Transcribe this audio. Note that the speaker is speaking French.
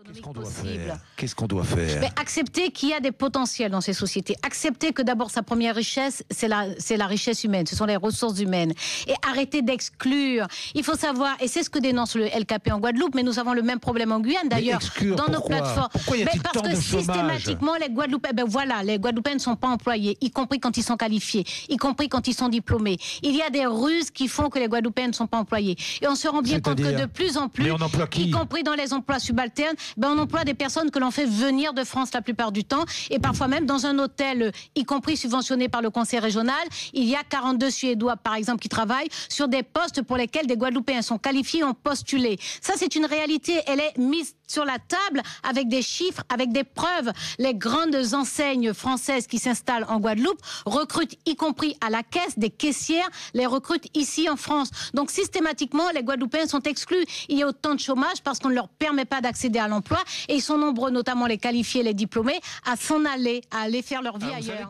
Qu'est-ce qu'on doit faire? Mais accepter qu'il y a des potentiels dans ces sociétés. Accepter que d'abord sa première richesse, c'est la richesse humaine, ce sont les ressources humaines. Et arrêter d'exclure. Il faut savoir, et c'est ce que dénonce le LKP en Guadeloupe, mais nous avons le même problème en Guyane d'ailleurs, dans nos plateformes. Pourquoi y a-t-il parce tant que de chômage? systématiquement, les Guadeloupéens ne sont pas employés, y compris quand ils sont qualifiés, y compris quand ils sont diplômés. Il y a des ruses qui font que les Guadeloupéens ne sont pas employés. Et on se rend bien compte que de plus en plus, y compris dans les emplois subalternes, on emploie des personnes que l'on fait venir de France la plupart du temps, et parfois même dans un hôtel, y compris subventionné par le conseil régional, il y a 42 Suédois par exemple qui travaillent sur des postes pour lesquels des Guadeloupéens sont qualifiés et ont postulé. Ça c'est une réalité, elle est mise sur la table avec des chiffres, avec des preuves. Les grandes enseignes françaises qui s'installent en Guadeloupe recrutent, y compris à la caisse, des caissières, les recrutent ici en France. Donc systématiquement, les Guadeloupéens sont exclus. Il y a autant de chômage parce qu'on ne leur permet pas d'accéder à l'emploi et ils sont nombreux, notamment les qualifiés, les diplômés, à s'en aller, à aller faire leur vie ailleurs.